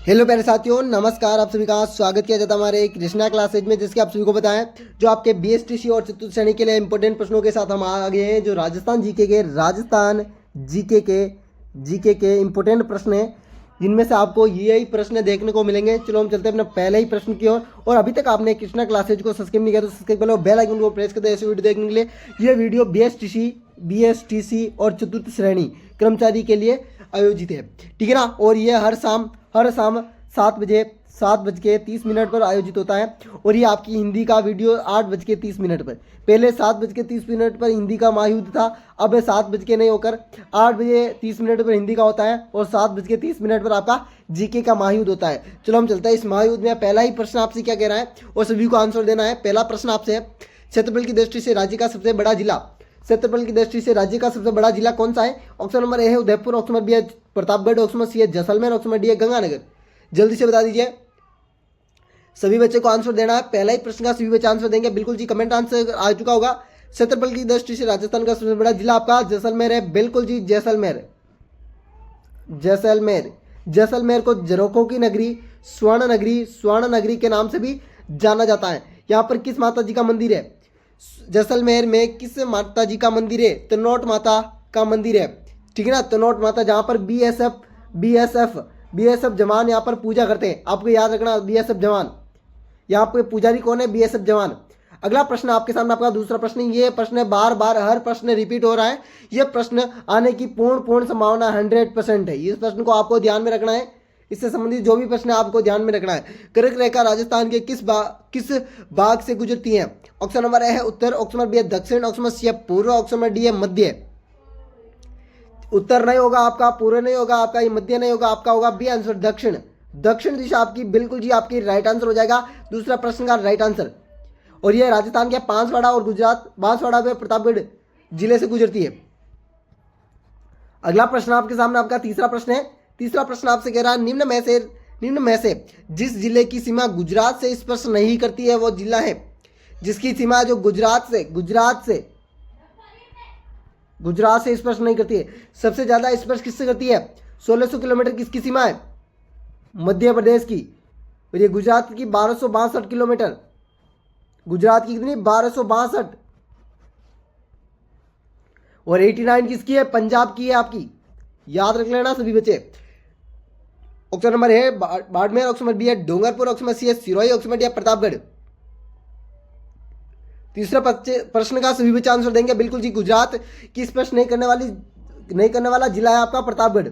Hello प्यारे साथियों, नमस्कार। आप सभी का स्वागत किया जाता है हमारे कृष्णा क्लासेज में, जिसके आप सभी को बताएं जो आपके बीएसटीसी और चतुर्थ श्रेणी के लिए इंपॉर्टेंट प्रश्नों के साथ हम आ गए हैं। जो राजस्थान जीके के इंपॉर्टेंट प्रश्न हैं, जिनमें से आपको यही प्रश्न देखने को मिलेंगे। चलो हम चलते हैं अपने पहले ही प्रश्न की ओर। और अभी तक आपने कृष्णा क्लासेज को सब्सक्राइब नहीं किया तो सब्सक्राइब कर लो, बेल आइकन को प्रेस कर दो ऐसे वीडियो देखने के लिए। ये वीडियो बीएसटीसी और चतुर्थ श्रेणी कर्मचारी के लिए आयोजित है, ठीक है ना। और ये हर शाम 7:30 पर आयोजित होता है। और ये आपकी हिंदी का वीडियो 8:30 पर, पहले 7:30 पर हिंदी का महायुद्ध था, अब 7 बज के नहीं होकर 8:30 पर हिंदी का होता है और 7:30 पर आपका जीके का महायुद्ध होता है। चलो हम चलते हैं इस महायुद्ध में। पहला ही प्रश्न आपसे क्या कह रहा है और सभी को आंसर देना है। पहला प्रश्न आपसे है, क्षेत्रफल की दृष्टि से राज्य का सबसे बड़ा जिला कौन सा है? ऑप्शन नंबर ए है उदयपुर, ऑप्शन नंबर बी है प्रतापगढ़, ऑप्शन नंबर सी है जैसलमेर, ऑप्शन नंबर डी है गंगानगर। जल्दी से बता दीजिए, सभी बच्चे को आंसर देना है। पहला ही प्रश्न का सभी बच्चे आंसर देंगे। बिल्कुल जी, कमेंट आंसर आ चुका होगा। क्षेत्रफल की दृष्टि से राजस्थान का सबसे बड़ा जिला आपका जैसलमेर है। बिल्कुल जी, जैसलमेर को जरोखों की नगरी, स्वर्ण नगरी के नाम से भी जाना जाता है। यहाँ पर किस माता जी का मंदिर है? जैसलमेर में किस माता जी का मंदिर है? तनोट माता का मंदिर है, ठीक है ना। तनोट माता, जहाँ पर बीएसएफ जवान यहाँ पर पूजा करते हैं। आपको याद रखना, बीएसएफ जवान, यहाँ पे पुजारी कौन है? बीएसएफ जवान। अगला प्रश्न आपके सामने, आपका दूसरा प्रश्न। ये प्रश्न बार बार हर प्रश्न रिपीट हो रहा है। ये प्रश्न आने की पूर्ण संभावना 100% है। इस प्रश्न को आपको ध्यान में रखना है। इससे संबंधित जो भी प्रश्न है आपको ध्यान में रखना है। कर्क रेखा राजस्थान के किस भाग से गुजरती है? ऑप्शन नंबर ए है उत्तर, ऑप्शन नंबर बी है दक्षिण, ऑप्शन नंबर सी है पूर्व, ऑप्शन नंबर डी है मध्य। उत्तर नहीं होगा आपका, पूर्व नहीं होगा आपका, ये मध्य नहीं होगा आपका, होगा बी आंसर दक्षिण दिशा आपकी। बिल्कुल जी, आपकी राइट आंसर हो जाएगा दूसरा प्रश्न का राइट आंसर। और ये राजस्थान के बांसवाड़ा और गुजरात, बांसवाड़ा में प्रतापगढ़ जिले से गुजरती है। अगला प्रश्न आपके सामने, आपका तीसरा प्रश्न है। तीसरा प्रश्न आपसे कह रहा है, निम्न में से जिस जिले की सीमा गुजरात से स्पर्श नहीं करती है वो जिला है। जिसकी सीमा जो गुजरात से स्पर्श नहीं करती है। सबसे ज्यादा स्पर्श किससे करती है? 1600 किलोमीटर किसकी सीमा है? मध्य प्रदेश की। और ये गुजरात की 1262 किलोमीटर। गुजरात की कितनी? 1262। और 89 किसकी है? पंजाब की है आपकी। याद रख लेना सभी बच्चे। ऑप्शन नंबर है बाड़मेर, ऑप्शन नंबर बी है डूंगरपुर, ऑप्शन नंबर सी है सिरोही, ऑप्शन नंबर डी है प्रतापगढ़। तीसरा प्रश्न का सभी बच्चे आंसर देंगे। बिल्कुल जी, गुजरात की स्पर्श नहीं करने वाला जिला है आपका प्रतापगढ़।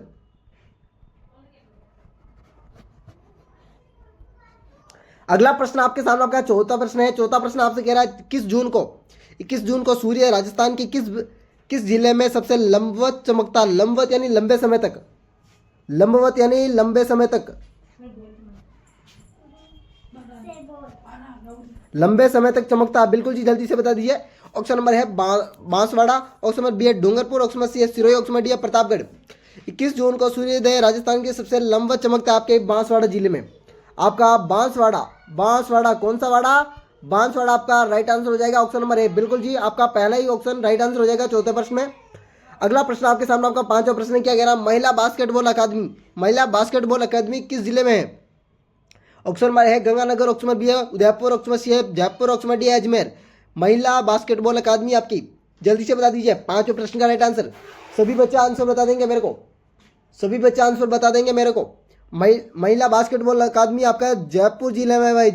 अगला प्रश्न आपके सामने, आपका चौथा प्रश्न है। चौथा प्रश्न आपसे कह रहा है, 21 जून को सूर्य राजस्थान की किस जिले में सबसे लंबवत चमकता? लंबवत यानी लंबे समय तक चमकता। बिल्कुल जी, जल्दी से बता दीजिए। ऑप्शन नंबर है बांसवाड़ा, ऑप्शन नंबर बी है डूंगरपुर, ऑप्शन नंबर सी है सिरोही, ऑप्शन नंबर डी है प्रतापगढ़। 21 जून को सूर्योदय राजस्थान के सबसे लंबवत चमकता है आपके बांसवाड़ा जिले में। आपका बांसवाड़ा कौन सा वाड़ा? बांसवाड़ा आपका राइट आंसर हो जाएगा। Option number A. बिल्कुल जी, आपका पहला ही ऑप्शन राइट आंसर हो जाएगा चौथे प्रश्न में। अगला प्रश्न आपके सामने, आपका पांचवा प्रश्न क्या कह रहा है? महिला बास्केटबॉल अकादमी किस जिले में है? ऑप्शन नंबर है गंगानगर, ऑप्शन नंबर बी है उदयपुर, ऑप्शन नंबर सी है जयपुर, ऑप्शन नंबर डी है अजमेर। महिला बास्केटबॉल अकादमी आपकी, जल्दी से बता दीजिए पांचवें प्रश्न का राइट आंसर। सभी बच्चे आंसर बता देंगे मेरे को। महिला बास्केटबॉल अकादमी आपका जयपुर जिले में है भाई।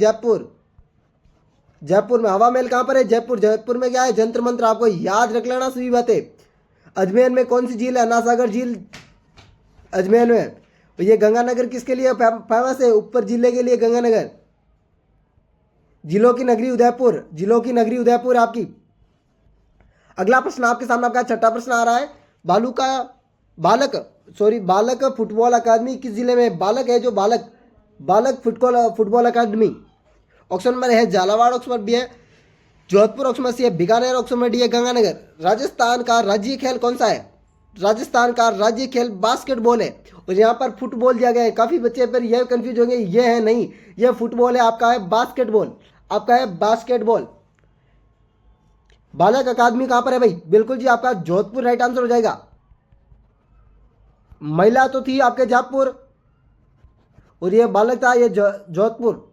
जयपुर में। हवा महल कहाँ पर है? जयपुर में क्या है? जंतर मंत्र। आपको याद रख लेना सभी बातें। अजमेर में कौन सी झील है? अन्नासागर झील अजमेर में है। ये गंगानगर किसके लिए फेमस है? ऊपर जिले के लिए गंगानगर। जिलों की नगरी उदयपुर आपकी। अगला प्रश्न आपके सामने, आपका छठा प्रश्न आ रहा है। बालक फुटबॉल अकादमी किस जिले में? बालक है जो बालक फुटबॉल अकादमी। ऑप्शन नंबर है झालावाड़, ऑप्शन नंबर बी है जोधपुर, ऑप्शन नंबर सी है बीकानेर, ऑप्शन नंबर डी है गंगानगर। राजस्थान का राज्य खेल कौन सा है? राजस्थान का राज्य खेल बास्केटबॉल है। और यहाँ पर फुटबॉल दिया गया है। काफी बच्चे पर यह कंफ्यूज होंगे, ये है नहीं, यह फुटबॉल है, आपका है बास्केटबॉल। बालक अकादमी कहां पर है भाई? बिल्कुल जी, आपका जोधपुर राइट आंसर हो जाएगा। महिला तो थी आपके जयपुर। और ये बालक था, ये जोधपुर।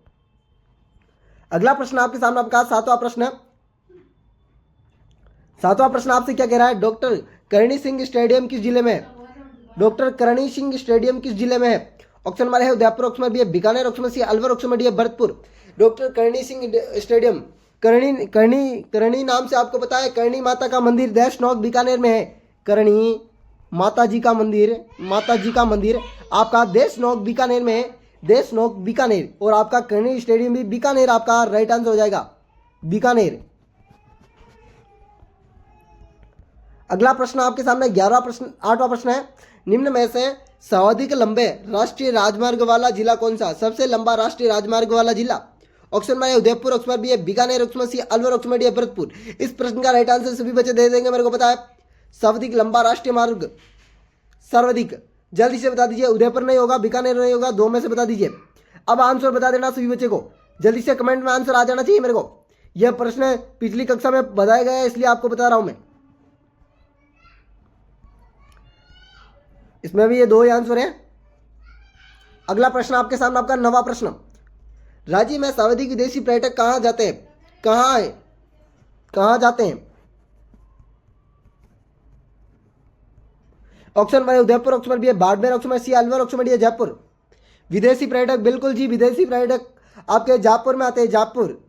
अगला प्रश्न आपके सामने आपका सातवां प्रश्न आपसे क्या कह रहा है? डॉक्टर करणी सिंह स्टेडियम किस जिले में है? डॉक्टर करणी सिंह स्टेडियम किस जिले में है? ऑप्शन नंबर है उदयपुर, ऑप्शन नंबर बी है बीकानेर, ऑप्शन नंबर सी अलवर, ऑप्शन नंबर डी है भरतपुर। डॉक्टर करणी सिंह स्टेडियम, करणी नाम से आपको पता है करणी माता का मंदिर देश नौक बीकानेर में है। करणी माता जी का मंदिर आपका देश नौक बीकानेर में है, देश नौक बीकानेर। और आपका करणी स्टेडियम भी बीकानेर आपका राइट आंसर हो जाएगा, बीकानेर। अगला प्रश्न आपके सामने 8वां प्रश्न है, निम्न में से सर्वाधिक लंबे राष्ट्रीय राजमार्ग वाला जिला कौन सा? सबसे लंबा राष्ट्रीय राजमार्ग वाला जिला? ऑप्शन नंबर है उदयपुर, ऑप्शन नंबर बी है बीकानेर, ऑप्शन नंबर सी अलवर, ऑप्शन नंबर डी है भरतपुर। इस प्रश्न का राइट आंसर सभी बच्चे दे देंगे, मेरे को पता है। सर्वाधिक लंबा राष्ट्रीय मार्ग, सर्वाधिक, जल्दी से बता दीजिए। उदयपुर नहीं होगा, बीकानेर नहीं होगा, दो में से बता दीजिए। अब आंसर बता देना सभी बच्चे को, जल्दी से कमेंट में आंसर आ जाना चाहिए मेरे को। यह प्रश्न पिछली कक्षा में बताया गया है, इसलिए आपको बता रहा हूं मैं। इसमें भी ये दो ही आंसर है। अगला प्रश्न आपके सामने आपका 9वां प्रश्न, राज्य में सर्वाधिक विदेशी पर्यटक कहाँ जाते हैं? कहाँ जाते हैं? Option number Udaipur, option number B है बाड़मेर, ऑप्शन नंबर सी अलवर, ऑप्शन नंबर डी है जयपुर। विदेशी पर्यटक, बिल्कुल जी, विदेशी पर्यटक आपके जयपुर में आते हैं, जयपुर।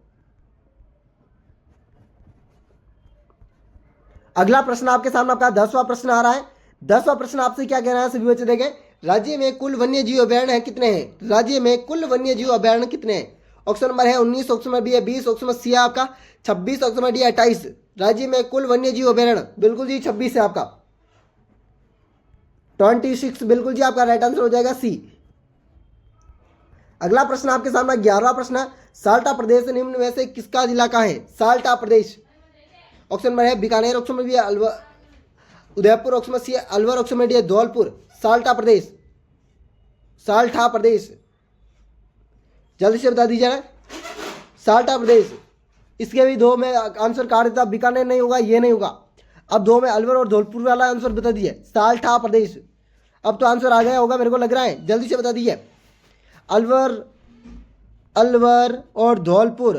अगला प्रश्न आपके सामने आपका 10वां प्रश्न आ रहा है। 10वां प्रश्न आपसे क्या कह रहा है, सभी बच्चे देखें। राज्य में कुल वन्य जीव अभयारण्य है कितने हैं? राज्य में कुल वन्य जीव अभयारण्य कितने हैं? ऑप्शन नंबर है 19, ऑप्शन नंबर बी है 20, ऑप्शन नंबर सी है आपका 26, ऑप्शन नंबर डी 28। राज्य में कुल वन्य जीव अभयारण्य, बिल्कुल जी 26 है आपका, 26, बिल्कुल जी आपका राइट आंसर हो जाएगा सी। अगला प्रश्न आपके सामने 11वां प्रश्न, साल्टा प्रदेश निम्न में से किसका जिला का है? साल्टा प्रदेश, ऑप्शन नंबर है बीकानेर, ऑप्शन नंबर बी है Alwar, Udaipur, option number C है अलवर, ऑप्शन नंबर डी है धौलपुर। साल्टा प्रदेश, साल्टा प्रदेश, जल्दी से बता दीजिए ना, साल्टा प्रदेश। इसके भी दो में आंसर काट देता, बीकानेर नहीं होगा, ये नहीं होगा। अब दो में अलवर और धौलपुर वाला आंसर बता दीजिए, साल्टा प्रदेश। अब तो आंसर आ गया होगा मेरे को लग रहा है, जल्दी से बता दीजिए। अलवर और धौलपुर।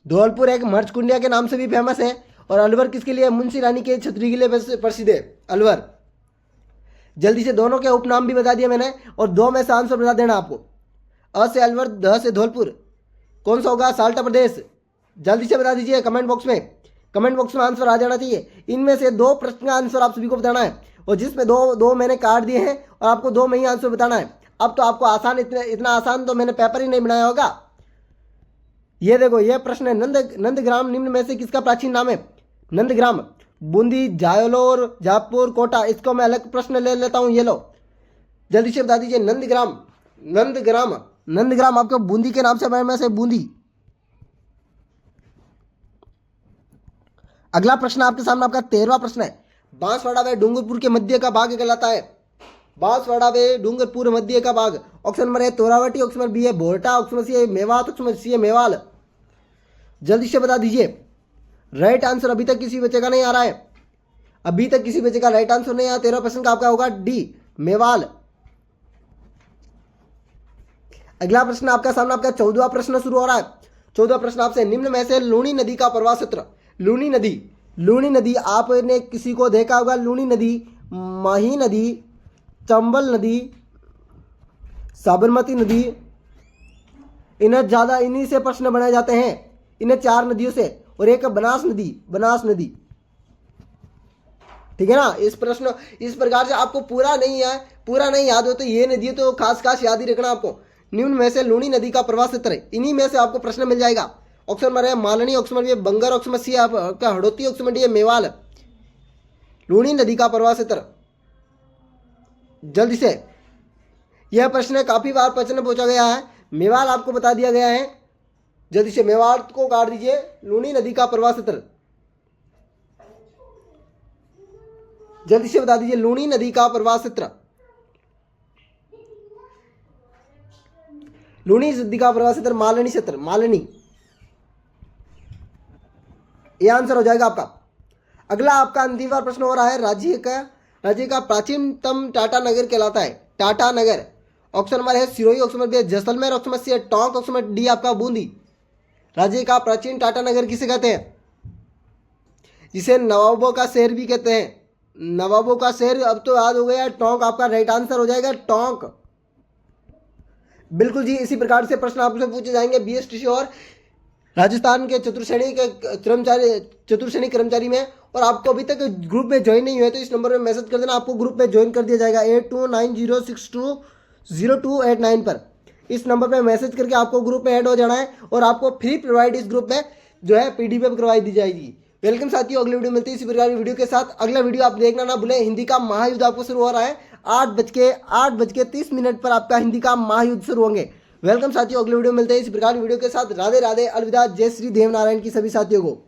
धौलपुर एक मर्च कुंडिया के नाम से भी फेमस है, और अलवर किसके लिए? मुंशी रानी के छतरी के लिए प्रसिद्ध है अलवर। जल्दी से दोनों के उपनाम भी बता दिए मैंने, और दो में से आंसर बता देना आपको। अ से अलवर, ध से धौलपुर, कौन सा होगा? साल्टा प्रदेश। जल्दी से बता दीजिए कमेंट बॉक्स में आंसर आ जाना चाहिए। इनमें से दो प्रश्न का आंसर आप सभी को बताना है, और जिसमें दो मैंने काट दिए हैं, और आपको दो में ही आंसर बताना है। अब तो आपको आसान, इतना आसान तो मैंने पेपर ही नहीं बनाया होगा। ये देखो, ये प्रश्न है, नंदग्राम निम्न में से किसका प्राचीन नाम है? नंदग्राम, बूंदी, जालोर, जयपुर, कोटा। इसको मैं अलग प्रश्न ले लेता हूं, ये लो, जल्दी से बता दीजिए। नंदग्राम आपको बूंदी के नाम से मैं से बूंदी। अगला प्रश्न आपके सामने आपका 13वां प्रश्न है, बांसवाड़ा व डूंगरपुर के मध्य का भाग कहलाता है? बांसवाड़ा व डूंगरपुर मध्य का भाग, ऑप्शन नंबर है तोरावटी, ऑप्शन नंबर बी है भोरटा, ऑप्शन नंबर सी है मेवात, ऑप्शन नंबर सी है मेवाल। जल्दी से बता दीजिए। राइट आंसर अभी तक किसी बच्चे का नहीं आ रहा है, अभी तक किसी बच्चे का राइट आंसर नहीं आया। 13 प्रश्न का आपका होगा डी, मेवाल। अगला प्रश्न आपका सामने आपका 14वां प्रश्न शुरू हो रहा है। 14वां प्रश्न आपसे, निम्न में से लूनी नदी का प्रवाह क्षेत्र। लूनी नदी आपने किसी को देखा होगा। लूनी नदी, माही नदी, चंबल नदी, साबरमती नदी, इन्हें ज्यादा इन्हीं से प्रश्न बनाए जाते हैं, इन्हें 4 नदियों से, और एक बनास नदी। ठीक है ना। इस प्रकार से आपको पूरा नहीं याद हो तो ये नदी तो खास याद ही रखना आपको। निम्न में से लूनी नदी का प्रवाह क्षेत्र है, इन्हीं में से आपको प्रश्न मिल जाएगा। ऑप्शन नंबर है Malani, option number B Bangar, option number C आपका हड़ौती, ऑप्शन नंबर डी है मेवाल। लूनी नदी का प्रवाह क्षेत्र, जल्दी से। यह प्रश्न काफी बार प्रश्न पूछा गया है, मेवाल आपको बता दिया गया है। जल्दी से मेवाल को काट दीजिए। लूनी नदी का प्रवाह क्षेत्र, जल्दी से बता दीजिए। लूनी नदी का प्रवाह क्षेत्र, लूनी नदी का प्रवाह क्षेत्र मालनी क्षेत्र, मालनी, यह आंसर हो जाएगा आपका। अगला आपका अंतिम प्रश्न हो रहा है, राज्य का प्राचीनतम टाटा नगर कहलाता है। टाटा नगर, ऑप्शन नंबर है सिरोही, ऑप्शन नंबर बी है जैसलमेर, ऑप्शन नंबर सी है टोंक, ऑप्शन नंबर डी आपका बूंदी। राज्य का प्राचीन टाटा नगर किसे कहते हैं? जिसे नवाबों का शहर भी कहते हैं। नवाबों का शहर अब तो याद हो गया, टोंक आपका राइट आंसर हो जाएगा, टोंक। बिल्कुल जी, इसी प्रकार से प्रश्न आपसे पूछे जाएंगे बीएसटीसी और राजस्थान के चतुर्श्रेणी कर्मचारी में। और आपको अभी तक ग्रुप में ज्वाइन नहीं हुए तो इस नंबर में मैसेज कर देना, आपको ग्रुप में ज्वाइन कर दिया जाएगा 8290620289 पर। इस नंबर पे मैसेज करके आपको ग्रुप में ऐड हो जाना है और आपको फ्री प्रोवाइड इस ग्रुप में जो है पीडीएफ करवाई दी जाएगी। वेलकम साथियों, अगले वीडियो मिलती है इसी प्रकार की वीडियो के साथ। अगला वीडियो आप देखना ना भूलें, हिंदी का महायुद्ध आपको शुरू हो रहा है 8:30 पर आपका हिंदी का महायुद्ध शुरू होंगे। वेलकम साथियों, अगले वीडियो मिलते हैं इसी प्रकार की वीडियो के साथ। राधे राधे, अलविदा, जय श्री देवनारायण की सभी साथियों को।